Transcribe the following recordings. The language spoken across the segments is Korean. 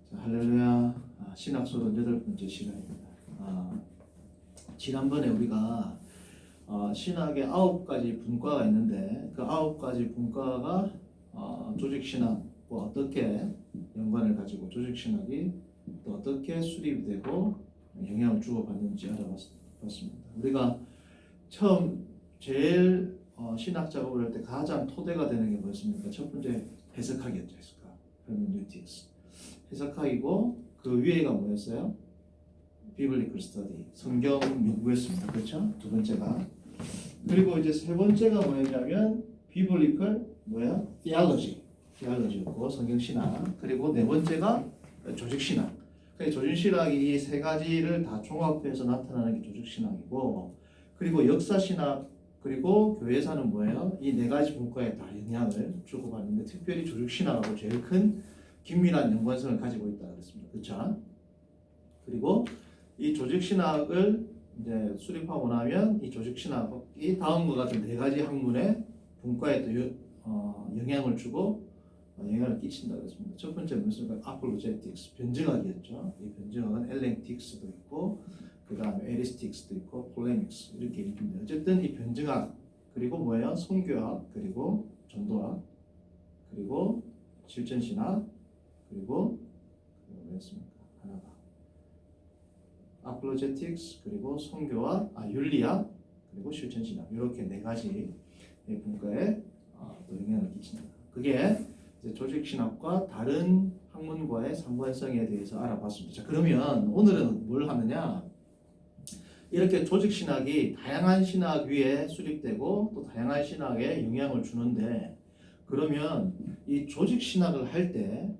자, 할렐루야. 신학소론 8번째 시간입니다. 지난번에 우리가 신학의 9가지 분과가 있는데 그 9가지 분과가 조직신학과 어떻게 연관을 가지고 조직신학이 또 어떻게 수립되고 영향을 주고받는지 알아봤습니다. 우리가 처음 제일 신학 작업을 할 때 가장 토대가 되는 게 뭐였습니까? 첫 번째 해석학이었죠. 해석학. hermeneutics. 해석학이고 그 위에가 뭐였어요? 비블리컬 스터디. 성경 연구였습니다. 그렇죠? 두 번째가. 그리고 이제 세 번째가 뭐였냐면 비블리컬 theology였고 성경 신학. 그리고 네 번째가 조직 신학. 그러니까 조직 신학이 이 세 가지를 다 종합해서 나타나는 게 조직 신학이고, 그리고 역사 신학 그리고 교회사는 뭐예요? 이 네 가지 분과에 다 영향을 주고받는데 특별히 조직 신학하고 제일 큰 긴밀한 연관성을 가지고 있다 그랬습니다. 그렇죠? 그리고 이 조직 신학을 이제 수립하고 나면 이 조직 신학이 다음과 같은 네 가지 학문의 분과에 또 영향을 주고 영향을 끼친다 그랬습니다. 첫 번째 무슨 apologetics, 변증학이었죠. 이 변증학은 엘렌틱스도 있고 그 다음에 에리스틱스도 있고 폴레믹스 이렇게 있는데 어쨌든 이 변증학 그리고 뭐예요? 선교학 그리고 전도학 그리고 실천신학 그리고 뭐였습니까? 하나가 apologetics 그리고 선교학, 윤리학 그리고 실천신학 이렇게 네 가지 분과에 또 영향을 끼친다. 그게 이제 조직신학과 다른 학문과의 상관성에 대해서 알아봤습니다. 자, 그러면 오늘은 뭘 하느냐? 이렇게 조직신학이 다양한 신학 위에 수립되고 또 다양한 신학에 영향을 주는데 그러면 이 조직신학을 할 때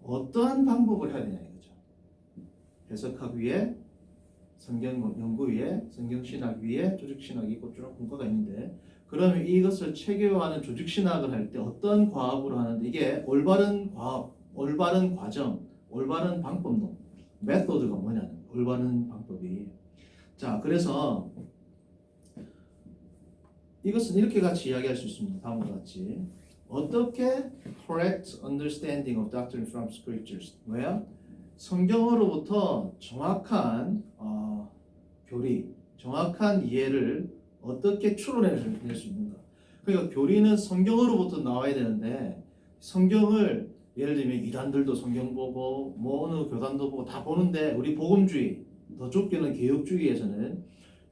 어떠한 방법을 해야 되냐 이거죠. 해석학 위에 성경 연구 위에 성경신학 위에 조직신학이 있고 쭉 분과가 있는데 그러면 이것을 체계화하는 조직신학을 할 때 어떤 과학으로 하는데 이게 올바른 과학, 올바른 과정, 올바른 방법론, 메소드가 뭐냐는 올바른 방법이. 자, 그래서 이것은 이렇게 같이 이야기할 수 있습니다. 다음과 같이 어떻게 correct understanding of doctrine from scriptures 뭐야? 성경으로부터 정확한 교리, 정확한 이해를 어떻게 추론해낼 수 있는가? 그러니까 교리는 성경으로부터 나와야 되는데 성경을 예를 들면 이단들도 성경 보고 뭐 어느 교단도 보고 다 보는데 우리 복음주의, 더 좁게는 개혁주의에서는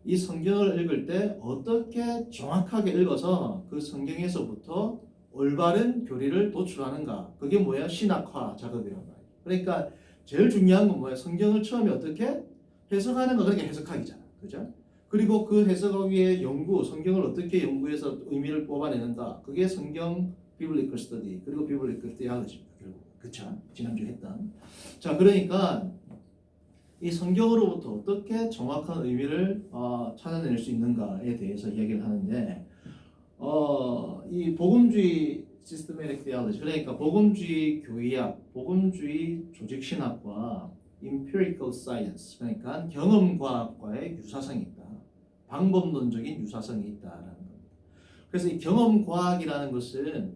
이 성경을 읽을 때 어떻게 정확하게 읽어서 그 성경에서부터 올바른 교리를 도출하는가? 그게 뭐예요? 신학화 작업이란 말이에요. 그러니까 제일 중요한 건 뭐예요? 성경을 처음에 어떻게 해석하는 거, 그러니까 해석학이잖아. 그죠? 그리고 그 해석학 위에 연구, 성경을 어떻게 연구해서 의미를 뽑아내는가? 그게 성경 비블리컬 스터디, 그리고 비블리컬 테올로지입니다. 결국. 그쵸? 지난주에 했던. 자, 그러니까 이 성경으로부터 어떻게 정확한 의미를 찾아낼 수 있는가에 대해서 이야기를 하는데 이 복음주의 시스테메틱 테올로지, 그러니까 복음주의 교의학, 복음주의 조직신학과 empirical science, 그러니까 경험과학과의 유사성이 있다. 방법론적인 유사성이 있다라는 겁니다. 그래서 이 경험과학이라는 것은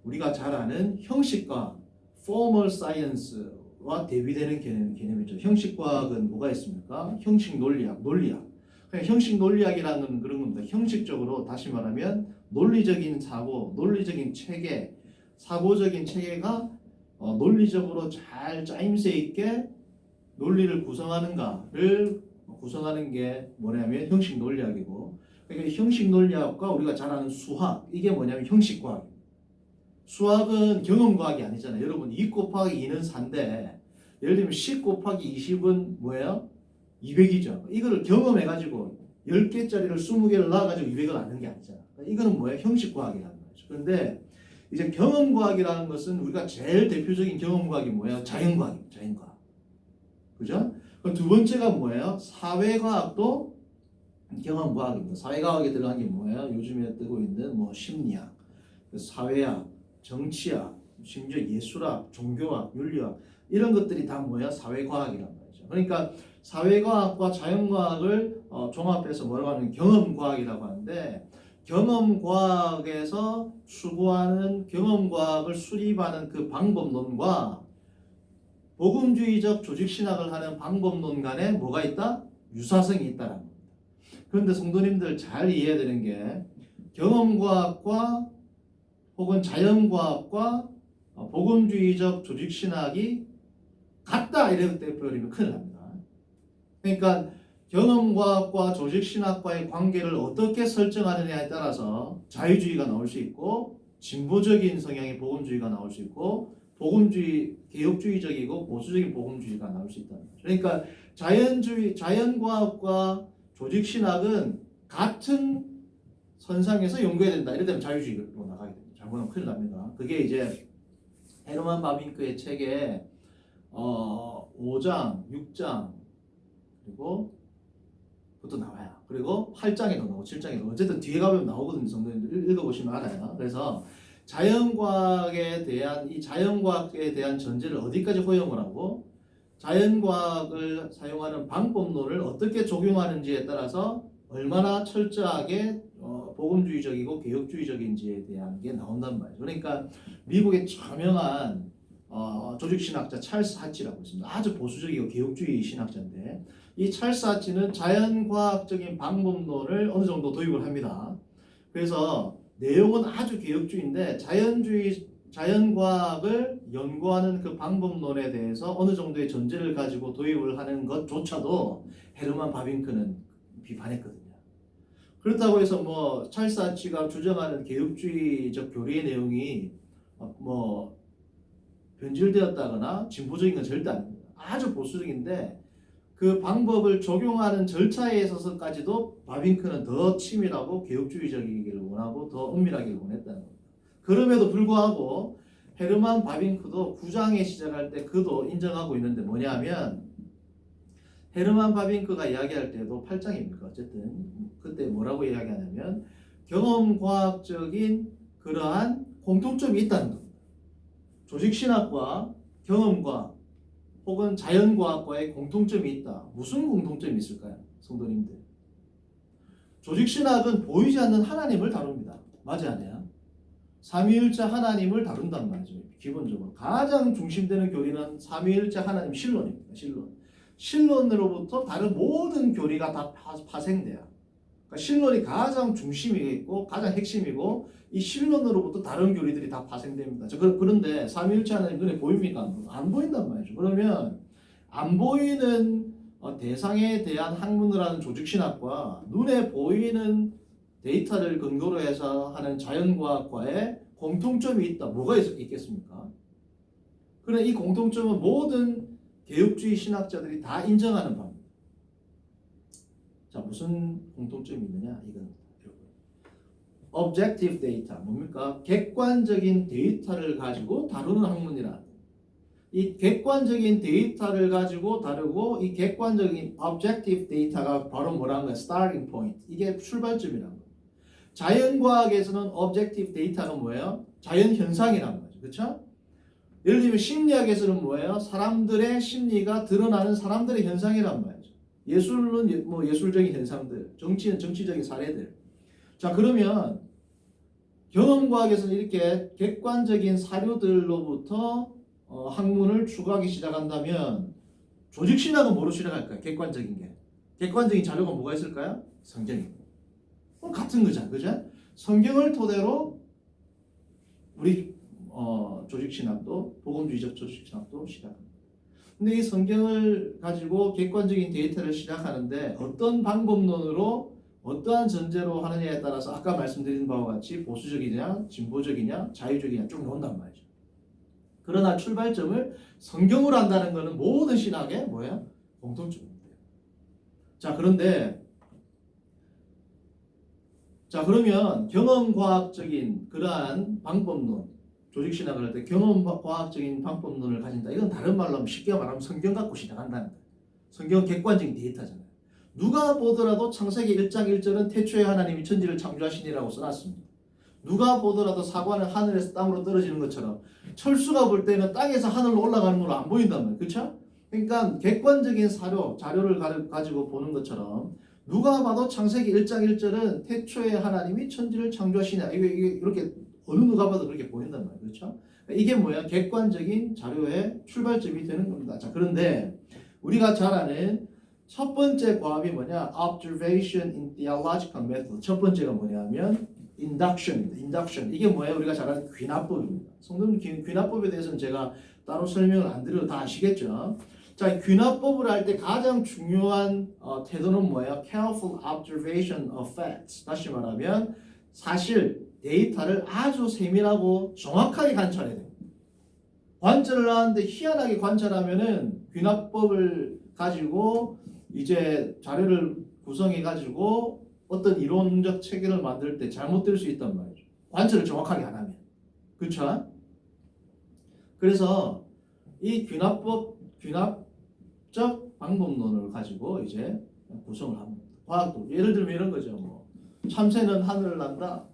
우리가 잘 아는 형식과학, formal science와 대비되는 개념이죠. 형식과학은 뭐가 있습니까? 형식 논리학, 논리학. 그러니까 형식 논리학이라는 건 그런 겁니다. 형식적으로 다시 말하면 논리적인 사고, 논리적인 체계, 사고적인 체계가 논리적으로 잘 짜임새 있게 논리를 구성하는가를 구성하는 게 뭐냐면 형식 논리학이고, 그러니까 형식 논리학과 우리가 잘 아는 수학, 이게 뭐냐면 형식과학입니다. 수학은 경험과학이 아니잖아요. 여러분 2 곱하기 2는 4인데 예를 들면 10 곱하기 20은 뭐예요? 200이죠. 이거를 경험해가지고 10개짜리를 20개를 넣어가지고 200을 아는 게 아니잖아. 이거는 뭐예요? 형식과학이라는 거죠. 그런데 이제 경험과학이라는 것은 우리가 제일 대표적인 경험과학이 뭐예요? 자연과학입니다. 자연과학. 그죠? 두 번째가 뭐예요? 사회과학도 경험과학입니다. 사회과학에 들어간 게 뭐예요? 요즘에 뜨고 있는 뭐 심리학, 사회학, 정치학, 심지어 예술학, 종교학, 윤리학 이런 것들이 다 뭐야? 사회과학이란 말이죠. 그러니까 사회과학과 자연과학을 종합해서 뭐라고 하는 경험과학이라고 하는데 경험과학에서 추구하는 경험과학을 수립하는 그 방법론과 복음주의적 조직신학을 하는 방법론 간에 뭐가 있다? 유사성이 있다라는 겁니다. 그런데 성도님들 잘 이해해야 되는 게 경험과학과 혹은 자연과학과 복음주의적 조직신학이 같다 이렇게 버리면 큰일 납니다. 그러니까 경험과학과 조직신학과의 관계를 어떻게 설정하느냐에 따라서 자유주의가 나올 수 있고 진보적인 성향의 복음주의가 나올 수 있고 복음주의, 개혁주의적이고 보수적인 복음주의가 나올 수 있다. 그러니까 자연과학과 조직신학은 같은 선상에서 연구해야 된다. 이러면 자유주의로 나가게 됩니다. 잘못하면 큰일 납니다. 그게 이제 헤르만 바빙크의 책에 5장, 6장 그리고 그것도 나와요. 그리고 8장에도 나오고 7장에도 어쨌든 뒤에 가면 나오거든요. 성도님들 읽어보시면 알아요. 그래서 자연과학에 대한 전제를 어디까지 허용을 하고 자연과학을 사용하는 방법론을 어떻게 적용하는지에 따라서 얼마나 철저하게 복음주의적이고 개혁주의적인지에 대한 게 나온단 말이죠. 그러니까 미국의 저명한 조직신학자 찰스 하치라고 있습니다. 아주 보수적이고 개혁주의 신학자인데 이 찰스 하치는 자연과학적인 방법론을 어느 정도 도입을 합니다. 그래서 내용은 아주 개혁주의인데 자연과학을 연구하는 그 방법론에 대해서 어느 정도의 전제를 가지고 도입을 하는 것조차도 헤르만 바빙크는 비판했거든요. 그렇다고 해서 뭐 찰스 하치가 주장하는 개혁주의적 교리의 내용이 뭐 변질되었다거나 진보적인 건 절대 아닙니다. 아주 보수적인데 그 방법을 적용하는 절차에 있어서까지도 바빙크는 더 치밀하고 개혁주의적이기를 원하고 더 은밀하기를 원했다는 겁니다. 그럼에도 불구하고 헤르만 바빙크도 9장에 시작할 때 그도 인정하고 있는데 뭐냐면 헤르만 바빙크가 이야기할 때도 8장입니까? 어쨌든 그때 뭐라고 이야기하냐면 경험과학적인 그러한 공통점이 있다는 겁니다. 조직신학과 경험과학 혹은 자연과학과의 공통점이 있다. 무슨 공통점이 있을까요? 성도님들. 조직신학은 보이지 않는 하나님을 다룹니다. 맞아요? 아니야? 삼위일체 하나님을 다룬단 말이죠. 기본적으로. 가장 중심되는 교리는 삼위일체 하나님 신론입니다. 신론으로부터 다른 모든 교리가 다 파생돼요. 그러니까 신론이 가장 중심이고 가장 핵심이고 이 신론으로부터 다른 교리들이 다 파생됩니다. 그런데 삼위일체 하나님 눈에 보입니까? 안 보인단 말이죠. 그러면 안 보이는 대상에 대한 학문을 하는 조직신학과 눈에 보이는 데이터를 근거로 해서 하는 자연과학과에 공통점이 있다. 뭐가 있겠습니까? 그래 이 공통점은 모든 개혁주의 신학자들이 다 인정하는 바입니다. 자, 무슨 공통점이 있느냐? 이건 objective data 뭡니까? 객관적인 데이터를 가지고 다루는 학문이라. 이 객관적인 데이터를 가지고 다루고 이 객관적인 objective data가 바로 뭐라는 거야? starting point. 이게 출발점이라는 거예요. 자연과학에서는 objective data가 뭐예요? 자연 현상이라는 거죠. 그렇죠? 예를 들면 심리학에서는 뭐예요? 사람들의 심리가 드러나는 사람들의 현상이란 말이죠. 예술은 뭐 예술적인 현상들, 정치는 정치적인 사례들. 자, 그러면 경험과학에서는 이렇게 객관적인 사료들로부터 학문을 추구하기 시작한다면 조직신학은 뭐로 시작할까요? 객관적인 게. 객관적인 자료가 뭐가 있을까요? 성경입니다. 같은 거잖아요. 그죠? 성경을 토대로 우리 조직신학도 복음주의적 조직신학도 시작합니다. 근데 이 성경을 가지고 객관적인 데이터를 시작하는데 어떤 방법론으로 어떠한 전제로 하느냐에 따라서 아까 말씀드린 바와 같이 보수적이냐 진보적이냐 자유적이냐 쭉 나온단 말이죠. 그러나 출발점을 성경으로 한다는 것은 모든 신학의 뭐야? 공통점입니다. 그러면 경험과학적인 그러한 방법론 조직신학을 할 때 경험과학적인 방법론을 가진다. 이건 다른 말로 하면 쉽게 말하면 성경 갖고 시작한다는 거예요. 성경은 객관적인 데이터잖아요. 누가 보더라도 창세기 1장 1절은 태초에 하나님이 천지를 창조하시니라고 써놨습니다. 누가 보더라도 사과는 하늘에서 땅으로 떨어지는 것처럼 철수가 볼 때는 땅에서 하늘로 올라가는 걸로 안 보인단 말이에요. 그렇죠? 그러니까 객관적인 자료를 가지고 보는 것처럼 누가 봐도 창세기 1장 1절은 태초에 하나님이 천지를 창조하시냐. 이게 이렇게 어느 누가 봐도 그렇게 보인단 말이에요. 그렇죠? 이게 뭐야? 객관적인 자료의 출발점이 되는 겁니다. 자, 그런데 우리가 잘 아는 첫 번째 과업이 뭐냐? Observation in theological method. 첫 번째가 뭐냐면 induction입니다. induction. 이게 뭐예요? 우리가 잘 아는 귀납법입니다. 성도님 귀납법에 대해서는 제가 따로 설명을 안 드려도 다 아시겠죠? 자, 귀납법을 할 때 가장 중요한 태도는 뭐예요? Careful observation of facts. 다시 말하면 사실 데이터를 아주 세밀하고 정확하게 관찰해야 됩니다. 관찰을 하는데 희한하게 관찰하면은 귀납법을 가지고 이제 자료를 구성해 가지고 어떤 이론적 체계를 만들 때 잘못될 수 있단 말이죠. 관찰을 정확하게 안 하면. 그렇죠? 그래서 이 귀납적 방법론을 가지고 이제 구성을 합니다. 과학도 예를 들면 이런 거죠. 뭐 참새는 하늘을 난다.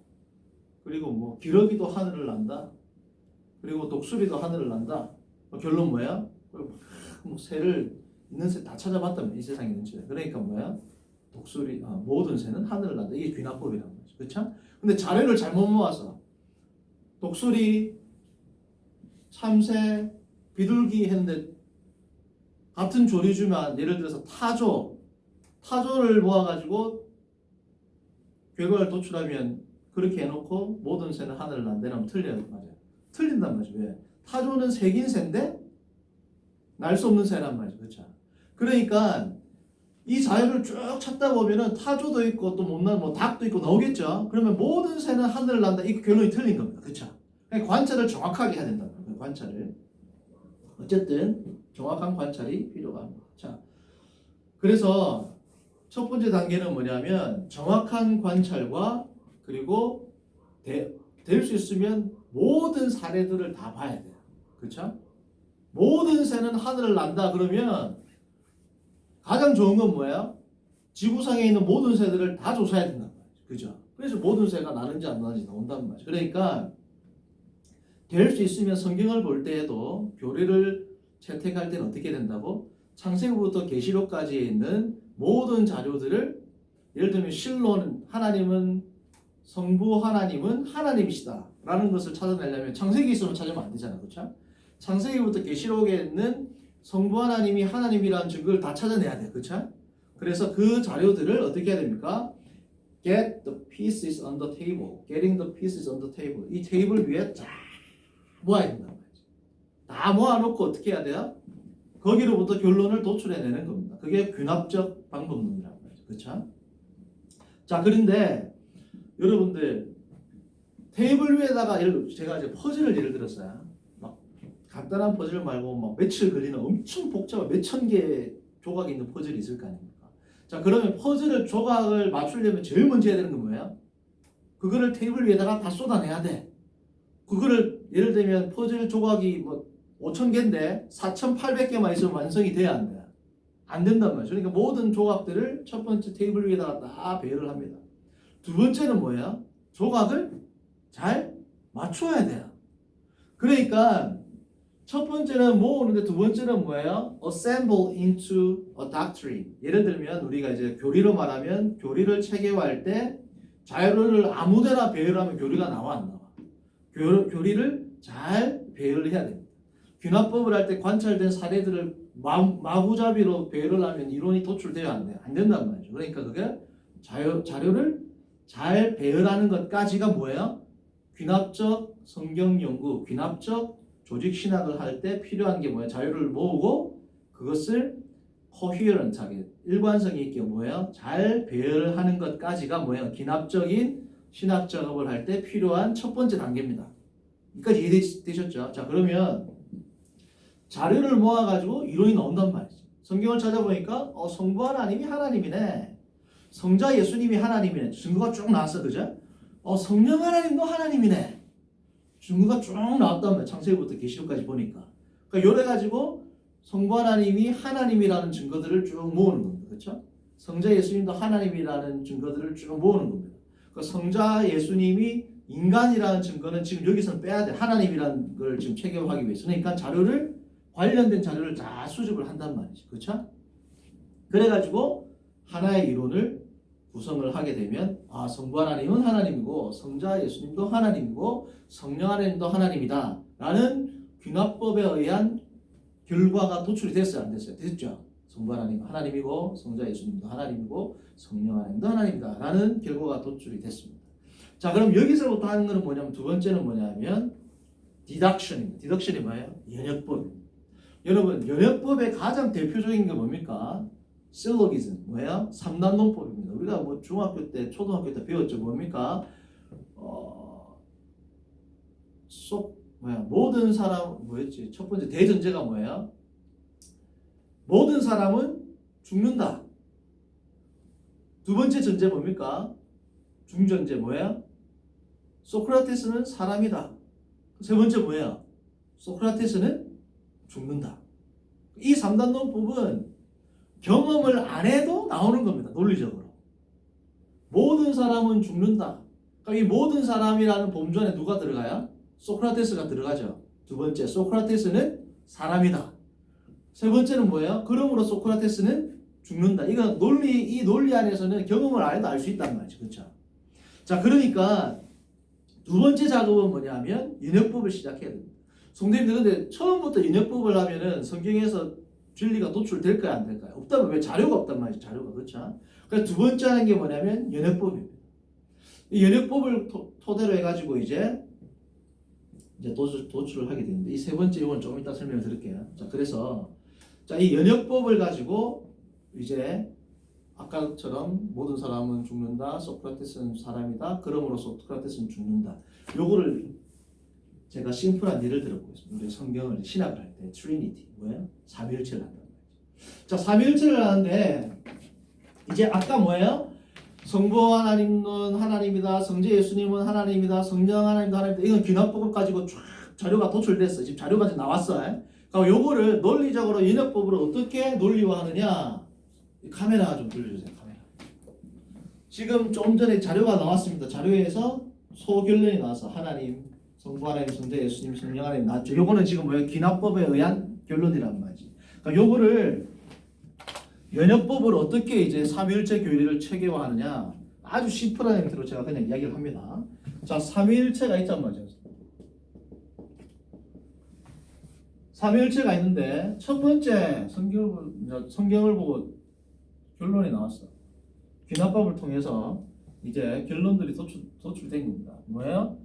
그리고 뭐 기러기도 하늘을 난다. 그리고 독수리도 하늘을 난다. 결론 뭐야? 뭐 새를 있는 새 다 찾아봤다면 이 세상에 있는 새. 그러니까 뭐야? 독수리 모든 새는 하늘을 난다. 이게 귀납법이라는 거죠. 그렇죠? 근데 자료를 잘못 모아서 독수리, 참새, 비둘기 했는데 같은 조류지만 예를 들어서 타조를 모아가지고 결과를 도출하면 그렇게 해놓고 모든 새는 하늘을 난다면 틀려요. 맞아요. 틀린단 말이죠. 왜? 타조는 색인 새인데 날 수 없는 새란 말이죠. 그렇죠? 그러니까 이 자료를 쭉 찾다 보면은 타조도 있고 또 못난 뭐 닭도 있고 나오겠죠. 그러면 모든 새는 하늘을 난다. 이 결론이 틀린 겁니다. 그렇죠? 그러니까 관찰을 정확하게 해야 된다. 관찰을. 어쨌든 정확한 관찰이 필요가 합니다. 자, 그래서 첫 번째 단계는 뭐냐면 정확한 관찰과 그리고 될 수 있으면 모든 사례들을 다 봐야 돼요. 그렇죠? 모든 새는 하늘을 난다 그러면 가장 좋은 건 뭐예요? 지구상에 있는 모든 새들을 다 조사해야 된단 말이죠. 그죠? 그래서 모든 새가 나는지 안 나는지 나온단 말이죠. 그러니까 될 수 있으면 성경을 볼 때에도 교리를 채택할 때는 어떻게 된다고? 창세기부터 계시록까지 있는 모든 자료들을 예를 들면 실로는 하나님은 성부 하나님은 하나님이시다 라는 것을 찾아내려면 창세기 있으면 찾으면 안 되잖아. 그렇죠? 창세기부터 계시록에 있는 성부 하나님이 하나님이라는 증거를 다 찾아내야 돼. 그렇죠? 그래서 그 자료들을 어떻게 해야 됩니까? Get the pieces on the table. Getting the pieces on the table. 이 테이블 위에 쫙 모아야 된단 말이죠. 다 모아놓고 어떻게 해야 돼요? 거기로부터 결론을 도출해내는 겁니다. 그게 귀납적 방법론이라고 하죠. 그렇죠? 자, 그런데 여러분들 테이블 위에다가 제가 이제 퍼즐을 예를 들었어요. 막 간단한 퍼즐 말고 막 며칠 걸리는 엄청 복잡한 몇천 개의 조각이 있는 퍼즐이 있을 거 아닙니까? 자, 그러면 조각을 맞추려면 제일 먼저 해야 되는 건 뭐예요? 그거를 테이블 위에다가 다 쏟아내야 돼. 그거를 예를 들면 퍼즐 조각이 뭐 5,000개인데 4,800개만 있으면 완성이 돼야 안 돼. 안 된단 말이죠. 그러니까 모든 조각들을 첫 번째 테이블 위에다가 다 배열을 합니다. 두 번째는 뭐예요? 조각을 잘 맞춰야 돼요. 그러니까 첫 번째는 모으는데 두 번째는 뭐예요? Assemble into a doctrine. 예를 들면 우리가 이제 교리로 말하면 교리를 체계화할 때 자료를 아무데나 배열하면 교리가 나와 안 나와? 교리를 잘 배열을 해야 됩니다. 귀납법을 할 때 관찰된 사례들을 마구잡이로 배열을 하면 이론이 도출돼야 안 돼요. 안 된단 말이죠. 그러니까 그게 자료를 잘 배열하는 것까지가 뭐예요? 귀납적 성경 연구, 귀납적 조직 신학을 할 때 필요한 게 뭐예요? 자료를 모으고 그것을 coherent하게 일관성 있게 뭐예요? 잘 배열하는 것까지가 뭐예요? 귀납적인 신학 작업을 할 때 필요한 첫 번째 단계입니다. 여기까지 이해되셨죠? 자, 그러면 자료를 모아가지고 이론이 나온단 말이죠. 성경을 찾아보니까 성부 하나님이 하나님이네. 성자 예수님이 하나님이네. 증거가 쭉 나왔어. 그죠? 성령 하나님도 하나님이네. 증거가 쭉 나왔단 말이에요. 창세기부터 계시록까지 보니까. 그러니까 요래 가지고 성부 하나님이 하나님이라는 증거들을 쭉 모으는 겁니다. 그렇죠? 성자 예수님도 하나님이라는 증거들을 쭉 모으는 겁니다. 그 성자 예수님이 인간이라는 증거는 지금 여기서는 빼야 돼. 하나님이라는 걸 지금 체계화하기 위해서. 그러니까 관련된 자료를 다 수집을 한단 말이죠. 그렇죠? 그래가지고 하나의 이론을 구성을 하게 되면 성부 하나님은 하나님이고 성자 예수님도 하나님이고 성령 하나님도 하나님이다 라는 귀납법에 의한 결과가 도출이 됐어요, 안 됐어요? 됐죠. 성부 하나님 하나님이고 성자 예수님도 하나님이고 성령 하나님도 하나님이다 라는 결과가 도출이 됐습니다. 자, 그럼 여기서부터 하는 것은 뭐냐면 두 번째는 뭐냐면 디덕션입니다. 디덕션이 뭐예요? 연역법입니다. 여러분, 연역법의 가장 대표적인 게 뭡니까? 실로기즘, 뭐예요? 삼단론법입니다. 우리가 뭐 중학교 때, 초등학교 때 배웠죠. 뭡니까? 모든 사람, 뭐였지? 첫 번째 대전제가 뭐예요? 모든 사람은 죽는다. 두 번째 전제 뭡니까? 중전제 뭐예요? 소크라테스는 사람이다. 세 번째 뭐예요? 소크라테스는 죽는다. 이 3단 논법은 경험을 안 해도 나오는 겁니다. 논리적으로. 모든 사람은 죽는다. 그러니까 이 모든 사람이라는 범주 안에 누가 들어가요? 소크라테스가 들어가죠. 두 번째, 소크라테스는 사람이다. 세 번째는 뭐예요? 그러므로 소크라테스는 죽는다. 이 논리 안에서는 경험을 안 해도 알 수 있단 말이죠. 그렇죠? 자, 그러니까 두 번째 작업은 뭐냐면 연역법을 시작해야 됩니다. 성도님들, 근데 처음부터 연역법을 하면은 성경에서 진리가 도출될까요, 안 될까요? 없다면 왜 자료가 없단 말이죠. 자료가. 그렇죠? 그래서 두 번째 하는 게 뭐냐면 연역법입니다. 이 연역법을 토대로 해가지고 이제 도출을 하게 되는데, 이 세 번째 이건 좀 이따 설명을 드릴게요. 자, 그래서 이 연역법을 가지고 이제 아까처럼 모든 사람은 죽는다, 소크라테스는 사람이다, 그러므로 소크라테스는 죽는다. 요거를 제가 심플한 예를 들어보겠습니다. 우리 성경을 신학을 할 때 트리니티 뭐예요? 삼위일체를 한단 말이죠. 자, 삼위일체를 하는데 이제 아까 뭐예요? 성부 하나님은 하나님이다, 성자 예수님은 하나님이다, 성령 하나님도 하나님이다. 이건 귀납법 가지고 쫙 자료가 도출됐어. 지금 자료가 지금 나왔어. 그러니까 요거를 논리적으로 연역법으로 어떻게 논리화하느냐? 카메라 좀 돌려주세요. 카메라. 지금 좀 전에 자료가 나왔습니다. 자료에서 소결론이 나와서 하나님, 성부 하나님, 성자 예수님, 성령 하나님 나왔죠. 요거는 지금 뭐예요? 귀납법에 의한 결론이란 말이지. 그러니까 요거를 연역법을 어떻게 이제 삼위일체 교리를 체계화하느냐? 아주 심플한 형태로 제가 그냥 이야기를 합니다. 자, 삼위일체가 있단 말이죠. 삼위일체가 있는데 첫 번째 성경을 보고 결론이 나왔어. 귀납법을 통해서 이제 결론들이 도출된 겁니다. 뭐예요?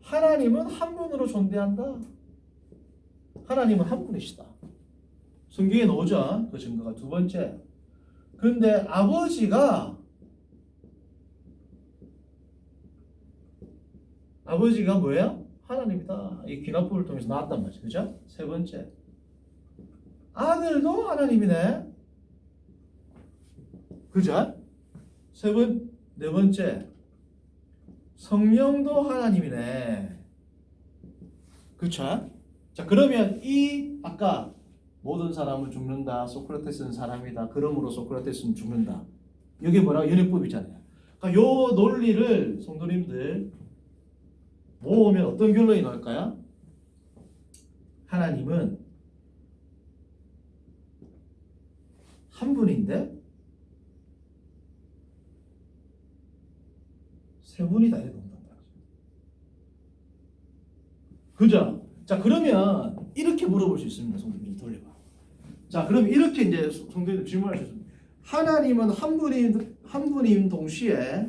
하나님은 한 분으로 존재한다. 하나님은 한 분이시다. 성경에 나오죠. 그 증거가 두 번째. 그런데 아버지가 뭐예요? 하나님이다. 이 귀납법을 통해서 나왔단 말이죠. 그죠? 세 번째. 아들도 하나님이네. 그죠? 네 번째. 성령도 하나님이네. 그쵸? 자, 그러면 아까 모든 사람은 죽는다. 소크라테스는 사람이다. 그러므로 소크라테스는 죽는다. 이게 뭐라고? 연역법이잖아요. 그러니까 요 논리를 성도님들 모으면 어떤 결론이 나올까요? 하나님은 한 분인데 세 분이다. 이렇게 본단 말이죠. 그죠? 자, 그러면 이렇게 물어볼 수 있습니다. 성도님 돌려봐. 자, 그럼 이렇게 이제 성도님들 질문할 수 있습니다. 하나님은 한 분인 동시에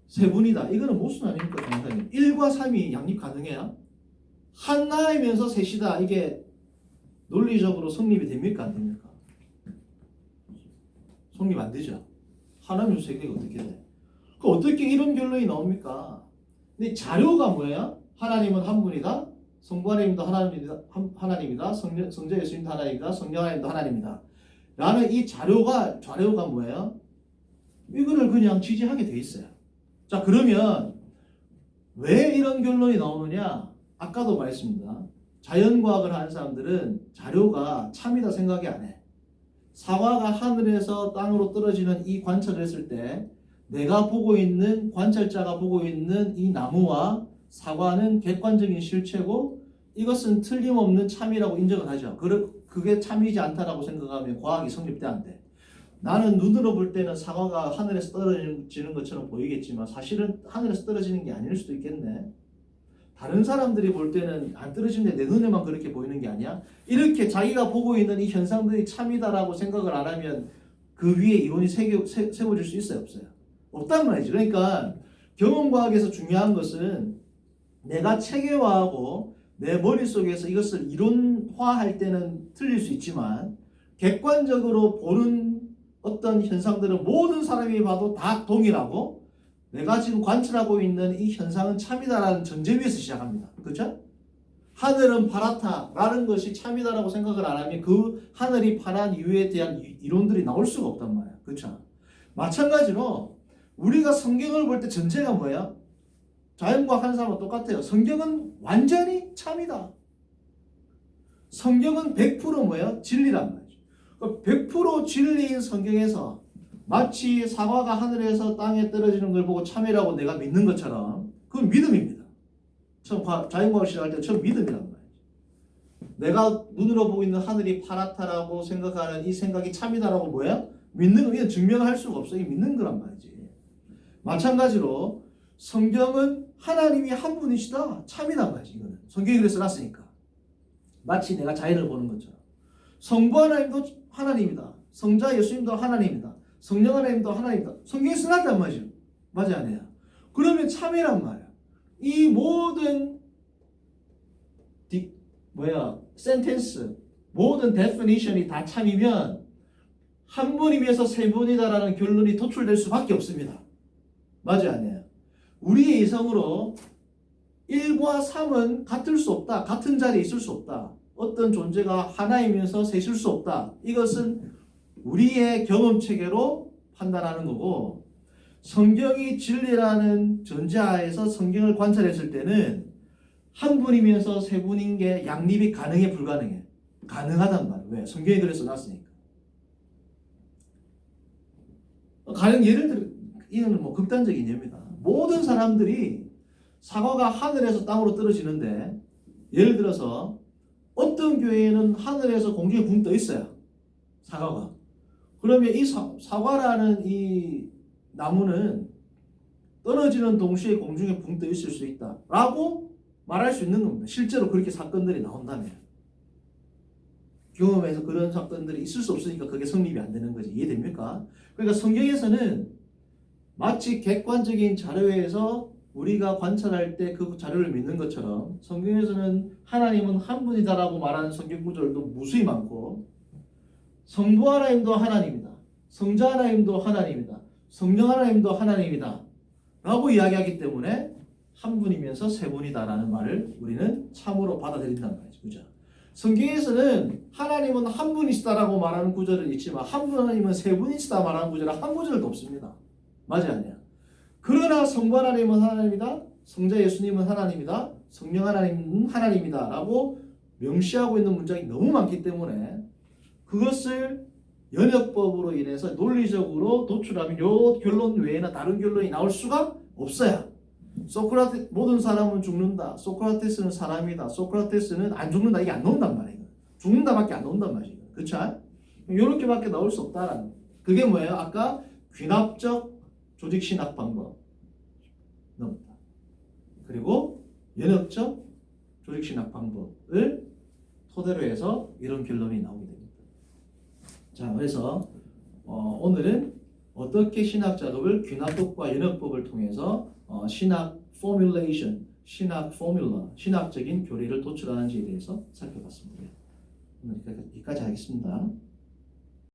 세 분이다. 이거는 무슨 아닙니까? 강사님. 1과 3이 양립 가능해요? 하나이면서 셋이다. 이게 논리적으로 성립이 됩니까? 안 됩니까? 성립 안 되죠. 하나면서 세 개가 어떻게 돼? 그 어떻게 이런 결론이 나옵니까? 근데 자료가 뭐예요? 하나님은 한 분이다. 성부 하나님도 하나님이다. 성자 예수님도 하나님이다. 성령 하나님도 하나님이다. 라는 이 자료가 뭐예요? 이거를 그냥 지지하게 돼 있어요. 자, 그러면 왜 이런 결론이 나오느냐? 아까도 말했습니다. 자연과학을 하는 사람들은 자료가 참이다 생각이 안 해. 사과가 하늘에서 땅으로 떨어지는 이 관찰을 했을 때 내가 보고 있는, 관찰자가 보고 있는 이 나무와 사과는 객관적인 실체고 이것은 틀림없는 참이라고 인정을 하죠. 그게 참이지 않다라고 생각하면 과학이 성립돼 안 돼. 나는 눈으로 볼 때는 사과가 하늘에서 떨어지는 것처럼 보이겠지만 사실은 하늘에서 떨어지는 게 아닐 수도 있겠네. 다른 사람들이 볼 때는 안 떨어지는데 내 눈에만 그렇게 보이는 게 아니야? 이렇게 자기가 보고 있는 이 현상들이 참이다라고 생각을 안 하면 그 위에 이론이 세워질 수 있어요? 없어요? 없단 말이지. 그러니까 경험과학에서 중요한 것은 내가 체계화하고 내 머릿속에서 이것을 이론화할 때는 틀릴 수 있지만 객관적으로 보는 어떤 현상들은 모든 사람이 봐도 다 동일하고 내가 지금 관찰하고 있는 이 현상은 참이다라는 전제 위에서 시작합니다. 그렇죠? 하늘은 파랗다라는 것이 참이다라고 생각을 안 하면 그 하늘이 파란 이유에 대한 이론들이 나올 수가 없단 말이야. 그렇죠? 마찬가지로 우리가 성경을 볼 때 전체가 뭐야? 자연과학 하는 사람과 똑같아요. 성경은 완전히 참이다. 성경은 100% 뭐야? 진리란 말이죠. 100% 진리인 성경에서 마치 사과가 하늘에서 땅에 떨어지는 걸 보고 참이라고 내가 믿는 것처럼 그건 믿음입니다. 처음 자연과학을 시작할 때 처음 믿음이란 말이죠. 내가 눈으로 보고 있는 하늘이 파랗다라고 생각하는 이 생각이 참이다라고 뭐야? 믿는 거, 증명을 할 수가 없어. 이 믿는 거란 말이지. 마찬가지로 성경은 하나님이 한 분이시다. 참이란 말이지. 이거는 성경이 그래서 놨으니까. 마치 내가 자연을 보는 것처럼. 성부 하나님도 하나님이다. 성자 예수님도 하나님이다. 성령 하나님도 하나님이다. 성경에 써놨단 말이죠. 맞아 아니야? 그러면 참이란 말이야. 이 모든 센텐스, 모든 데피니션이 다 참이면 한 분이면서 세 분이다라는 결론이 도출될 수밖에 없습니다. 맞아 아니야? 우리의 이성으로 1과 3은 같을 수 없다. 같은 자리에 있을 수 없다. 어떤 존재가 하나이면서 셋일 수 없다. 이것은 우리의 경험체계로 판단하는 거고 성경이 진리라는 전제하에서 성경을 관찰했을 때는 한 분이면서 세 분인 게 양립이 가능해 불가능해? 가능하단 말이야. 왜? 성경이 그래서 놨으니까. 가령 예를 들어 이거는 뭐 극단적인 예입니다. 모든 사람들이 사과가 하늘에서 땅으로 떨어지는데 예를 들어서 어떤 교회에는 하늘에서 공중에 붕 떠 있어요. 사과가. 그러면 이 사과라는 이 나무는 떨어지는 동시에 공중에 붕 떠 있을 수 있다 라고 말할 수 있는 겁니다. 실제로 그렇게 사건들이 나온다면. 경험에서 그런 사건들이 있을 수 없으니까 그게 성립이 안 되는 거지. 이해됩니까? 그러니까 성경에서는 마치 객관적인 자료에서 우리가 관찰할 때 그 자료를 믿는 것처럼 성경에서는 하나님은 한 분이다라고 말하는 성경 구절도 무수히 많고 성부 하나님도 하나님이다. 성자 하나님도 하나님이다. 성령 하나님도 하나님이다. 라고 이야기하기 때문에 한 분이면서 세 분이다라는 말을 우리는 참으로 받아들인단 말이죠. 그죠? 성경에서는 하나님은 한 분이시다라고 말하는 구절은 있지만 한 분 하나님은 세 분이시다 말하는 구절은 한 구절도 없습니다. 맞아 아니야? 그러나 성부 하나님은 하나님이다. 성자 예수님은 하나님이다. 성령 하나님은 하나님이다. 라고 명시하고 있는 문장이 너무 많기 때문에 그것을 연역법으로 인해서 논리적으로 도출하면 이 결론 외에는 다른 결론이 나올 수가 없어요. 모든 사람은 죽는다. 소크라테스는 사람이다. 소크라테스는 안 죽는다. 이게 안 나온단 말이에요. 죽는다밖에 안 나온단 말이에요. 그렇죠? 이렇게밖에 나올 수 없다라는. 그게 뭐예요? 아까 귀납적 조직신학 방법 나옵니다. 그리고 연역적 조직신학 방법을 토대로 해서 이런 결론이 나오게 됩니다. 자, 그래서 오늘은 어떻게 신학 작업을 귀납법과 연역법을 통해서 신학 포뮬레이션, 신학 포뮬러, 신학적인 교리를 도출하는지에 대해서 살펴봤습니다. 오늘 여기까지 하겠습니다.